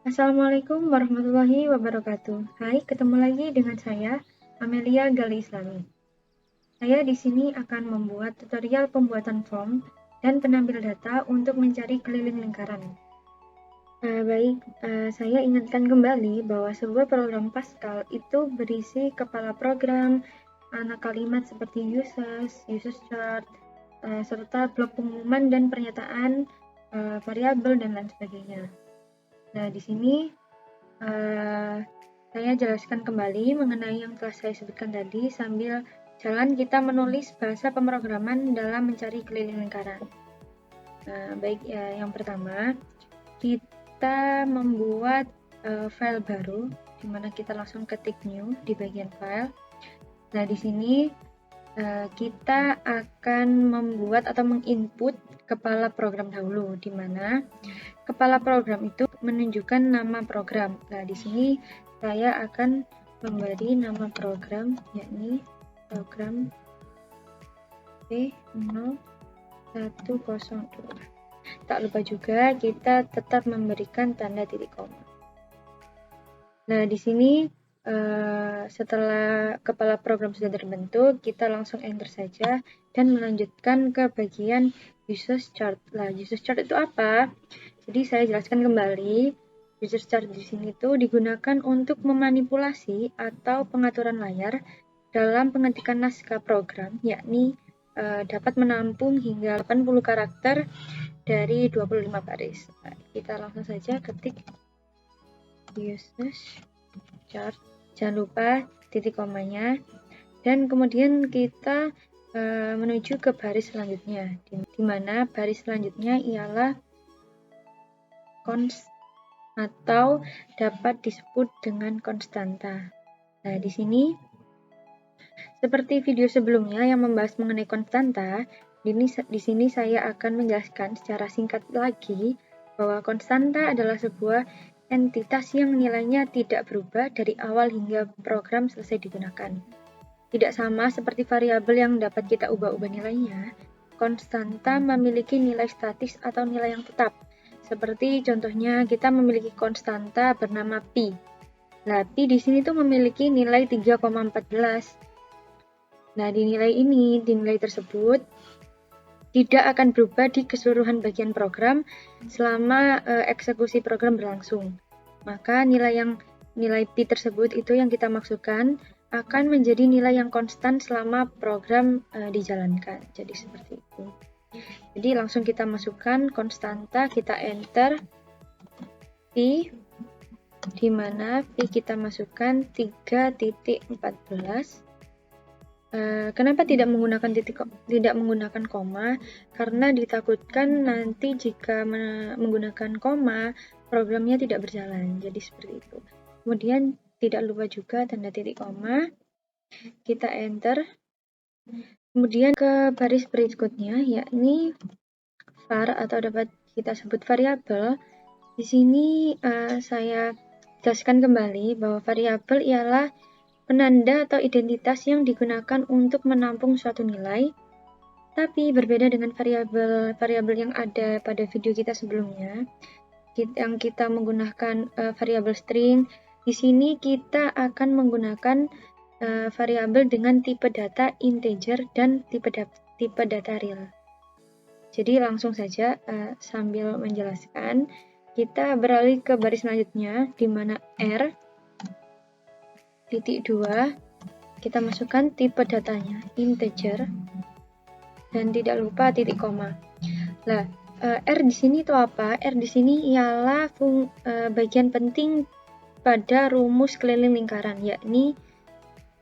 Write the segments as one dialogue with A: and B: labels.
A: Assalamualaikum warahmatullahi wabarakatuh. Hai, ketemu lagi dengan saya, Amelia Gali Islami. Saya di sini akan membuat tutorial pembuatan form dan penambil data untuk mencari keliling lingkaran. Saya ingatkan kembali bahwa sebuah program Pascal itu berisi kepala program, anak kalimat seperti uses chart, serta blok pengumuman dan pernyataan, variabel dan lain sebagainya. Nah, di sini saya jelaskan kembali mengenai yang telah saya sebutkan tadi sambil jalan kita menulis bahasa pemrograman dalam mencari keliling lingkaran. Yang pertama kita membuat file baru, di mana kita langsung ketik new di bagian file. Nah, di sini kita akan membuat atau menginput kepala program dahulu, di mana kepala program itu menunjukkan nama program. Nah, di sini saya akan memberi nama program, yakni program P0102. Tak lupa juga kita tetap memberikan tanda titik koma. Nah, di sini setelah kepala program sudah terbentuk, kita langsung enter saja dan melanjutkan ke bagian uses chart. Nah, uses chart itu apa? Jadi saya jelaskan kembali, uses chart di sini itu digunakan untuk memanipulasi atau pengaturan layar dalam pengetikan naskah program, yakni dapat menampung hingga 80 karakter dari 25 baris. Nah, kita langsung saja ketik uses chart. Jangan lupa titik komanya, dan kemudian kita menuju ke baris selanjutnya, di mana baris selanjutnya ialah const atau dapat disebut dengan konstanta. Nah, di sini seperti video sebelumnya yang membahas mengenai konstanta, di sini saya akan menjelaskan secara singkat lagi bahwa konstanta adalah sebuah entitas yang nilainya tidak berubah dari awal hingga program selesai digunakan. Tidak sama seperti variabel yang dapat kita ubah-ubah nilainya, konstanta memiliki nilai statis atau nilai yang tetap. Seperti contohnya kita memiliki konstanta bernama pi. Nah, pi di sini tuh memiliki nilai 3,14. Nah, di nilai tersebut tidak akan berubah di keseluruhan bagian program selama eksekusi program berlangsung. Maka nilai pi tersebut itu yang kita maksudkan akan menjadi nilai yang konstan selama program dijalankan. Jadi seperti itu. Jadi langsung kita masukkan konstanta, kita enter pi, di mana pi kita masukkan 3.14. Kenapa tidak menggunakan koma? Karena ditakutkan nanti jika menggunakan koma, programnya tidak berjalan. Jadi seperti itu. Kemudian tidak lupa juga tanda titik koma. Kita enter. Kemudian ke baris berikutnya, yakni var atau dapat kita sebut variabel. Di sini saya jelaskan kembali bahwa variabel ialah penanda atau identitas yang digunakan untuk menampung suatu nilai, tapi berbeda dengan variabel yang ada pada video kita sebelumnya, yang kita menggunakan variabel string. Di sini kita akan menggunakan variabel dengan tipe data integer dan tipe data real. Jadi langsung saja sambil menjelaskan, kita beralih ke baris selanjutnya, di mana R.2 kita masukkan tipe datanya integer dan tidak lupa titik koma. Nah, R di sini itu apa? R di sini ialah bagian penting pada rumus keliling lingkaran, yakni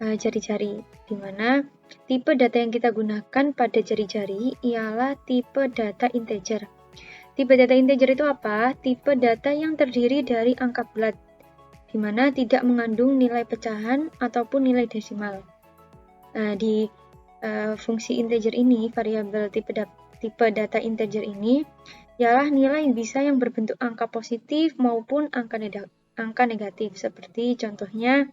A: jari-jari, di mana tipe data yang kita gunakan pada jari-jari ialah tipe data integer. Tipe data integer itu apa? Tipe data yang terdiri dari angka bulat, di mana tidak mengandung nilai pecahan ataupun nilai desimal. Nah, di fungsi integer ini, variabel tipe data integer ini ialah nilai bisa yang berbentuk angka positif maupun angka negatif, seperti contohnya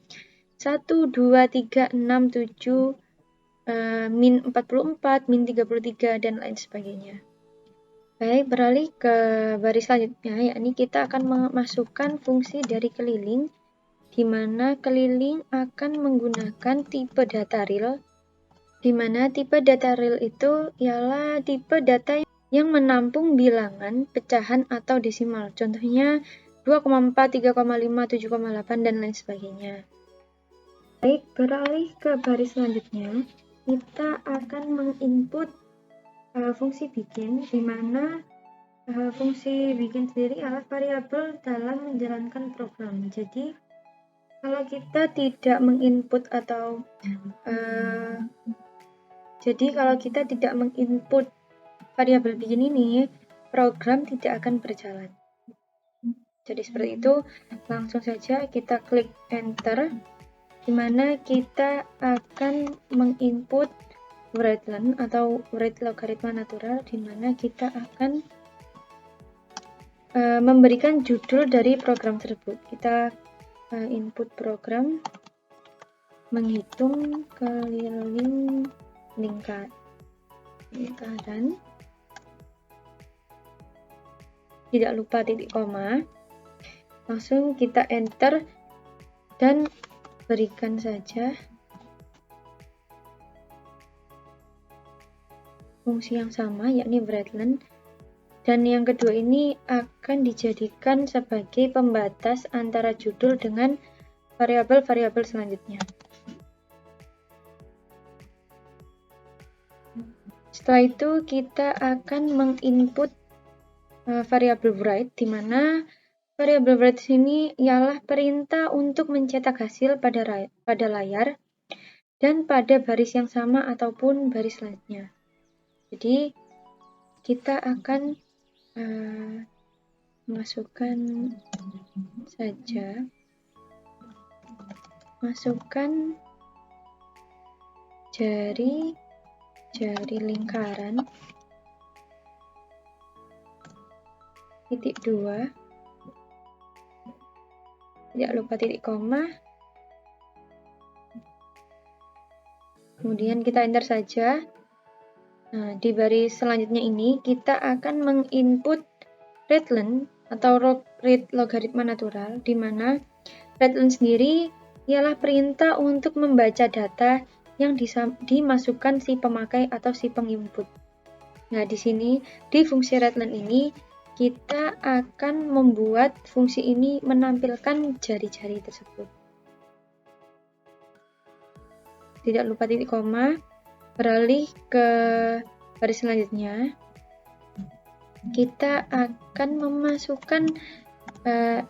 A: 1, 2, 3, 6, 7, min 44, min 33, dan lain sebagainya. Baik, beralih ke baris selanjutnya, yakni kita akan memasukkan fungsi dari keliling, di mana keliling akan menggunakan tipe data real, di mana tipe data real itu ialah tipe data yang menampung bilangan, pecahan, atau desimal. Contohnya 2,4, 3,5, 7,8, dan lain sebagainya. Baik, beralih ke baris selanjutnya, kita akan menginput fungsi bikin, di mana fungsi bikin sendiri adalah variabel dalam menjalankan program. Jadi, kalau kita tidak menginput atau variabel bikin ini, program tidak akan berjalan. Jadi seperti itu, langsung saja kita klik enter, di mana kita akan menginput Writeln atau rate logaritma natural, di mana kita akan memberikan judul dari program tersebut. Kita input program menghitung keliling lingkaran. Tidak lupa titik koma. Langsung kita enter dan berikan saja fungsi yang sama, yakni Writeln. Dan yang kedua ini akan dijadikan sebagai pembatas antara judul dengan variabel-variabel selanjutnya. Setelah itu kita akan menginput variabel write, di mana variabel write ini ialah perintah untuk mencetak hasil pada layar dan pada baris yang sama ataupun baris selanjutnya. Jadi kita akan masukkan jari lingkaran titik 2, tidak lupa titik koma, kemudian kita enter saja. Nah, di baris selanjutnya ini kita akan menginput Writeln atau rate logaritma natural, di mana Writeln sendiri ialah perintah untuk membaca data yang dimasukkan si pemakai atau si penginput. Nah, di sini di fungsi Writeln ini kita akan membuat fungsi ini menampilkan jari-jari tersebut. Tidak lupa titik koma. Beralih ke baris selanjutnya, kita akan memasukkan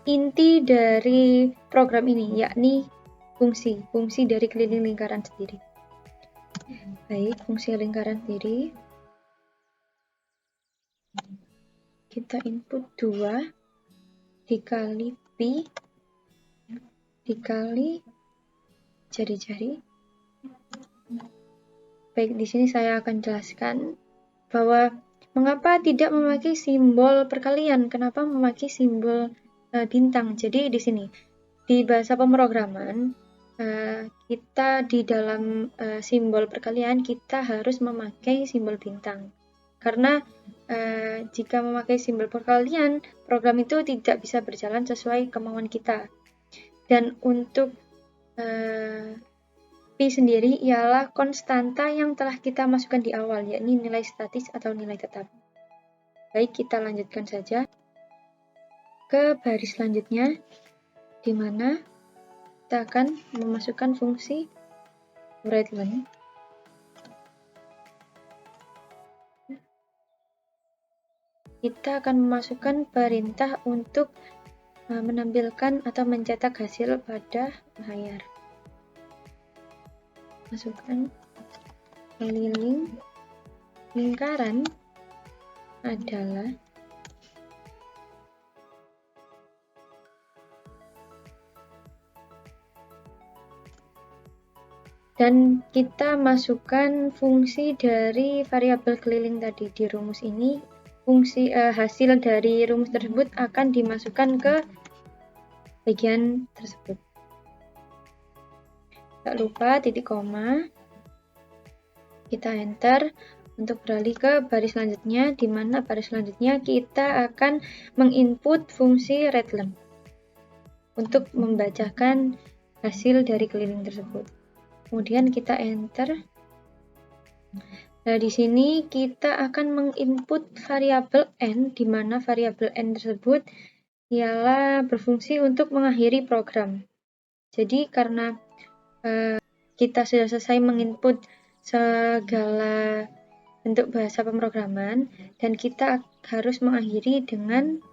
A: inti dari program ini, yakni fungsi dari keliling lingkaran sendiri. Baik, fungsi lingkaran sendiri kita input 2 dikali pi dikali jari-jari. Baik, di sini saya akan jelaskan bahwa mengapa tidak memakai simbol perkalian, kenapa memakai simbol bintang. Jadi di sini di bahasa pemrograman kita di dalam simbol perkalian kita harus memakai simbol bintang. Karena jika memakai simbol perkalian, program itu tidak bisa berjalan sesuai kemauan kita. Dan untuk Pi sendiri ialah konstanta yang telah kita masukkan di awal, yakni nilai statis atau nilai tetap. Baik, kita lanjutkan saja ke baris selanjutnya, di mana kita akan memasukkan fungsi Writeln. Kita akan memasukkan perintah untuk menampilkan atau mencetak hasil pada layar. Masukkan keliling lingkaran adalah dan kita masukkan fungsi dari variabel keliling tadi di rumus ini. Fungsi hasil dari rumus tersebut akan dimasukkan ke bagian tersebut. Tak lupa titik koma, kita enter. untuk beralih ke baris selanjutnya, di mana baris selanjutnya kita akan menginput fungsi readLearn untuk membacakan hasil dari keliling tersebut. Kemudian kita enter. Nah, di sini kita akan menginput variabel n, di mana variabel n tersebut ialah berfungsi untuk mengakhiri program. Jadi karena kita sudah selesai menginput segala bentuk bahasa pemrograman dan kita harus mengakhiri dengan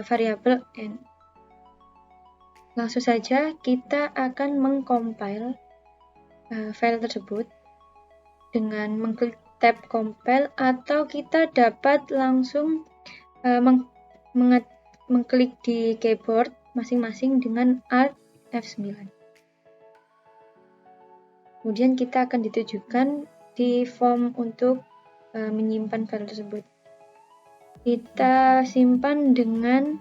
A: variabel n. Langsung saja kita akan mengcompile file tersebut dengan mengklik tab compile, atau kita dapat langsung mengklik di keyboard masing-masing dengan Alt F9. Kemudian kita akan ditujukan di form untuk menyimpan file tersebut. Kita simpan dengan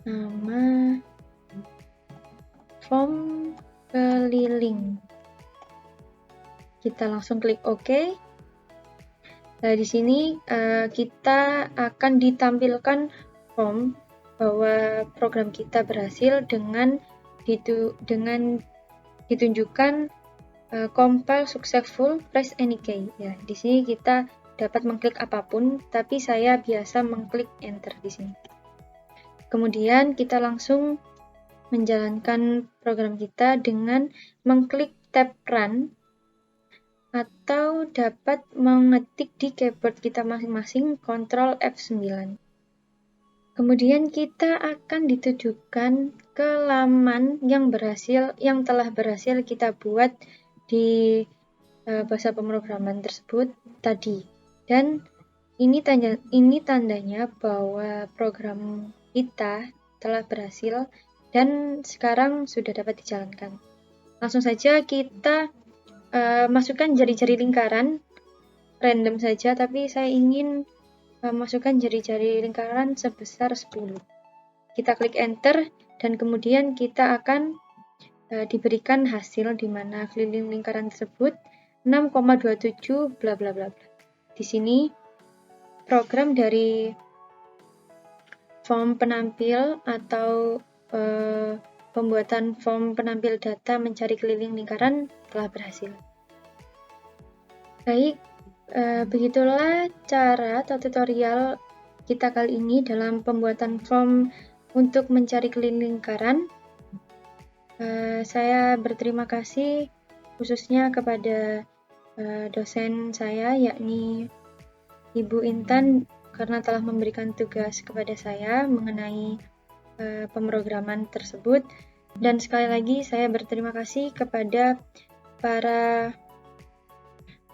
A: nama form keliling. Kita langsung klik OK. Nah, di sini kita akan ditampilkan form bahwa program kita berhasil dengan ditunjukkan compile successful, press any key. Ya, di sini kita dapat mengklik apapun, tapi saya biasa mengklik enter di sini. Kemudian kita langsung menjalankan program kita dengan mengklik tab run, atau dapat mengetik di keyboard kita masing-masing Ctrl F9. Kemudian kita akan ditujukan ke laman yang telah berhasil kita buat di bahasa pemrograman tersebut tadi. Dan ini tandanya bahwa program kita telah berhasil dan sekarang sudah dapat dijalankan. Langsung saja kita masukkan jari-jari lingkaran random saja, tapi saya ingin masukkan jari-jari lingkaran sebesar 10. Kita klik enter dan kemudian kita akan diberikan hasil di mana keliling lingkaran tersebut 6,27 bla bla bla. Di sini program dari form penampil atau pembuatan form penampil data mencari keliling lingkaran telah berhasil. Baik, begitulah cara atau tutorial kita kali ini dalam pembuatan form untuk mencari keliling lingkaran. Saya berterima kasih khususnya kepada dosen saya, yakni Ibu Intan, karena telah memberikan tugas kepada saya mengenai pemrograman tersebut. Dan sekali lagi saya berterima kasih kepada para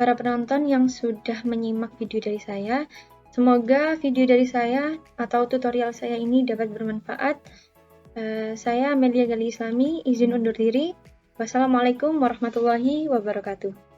A: penonton yang sudah menyimak video dari saya. Semoga video dari saya atau tutorial saya ini dapat bermanfaat. Saya Amelia Gali Islami, izin undur diri. Wassalamualaikum warahmatullahi wabarakatuh.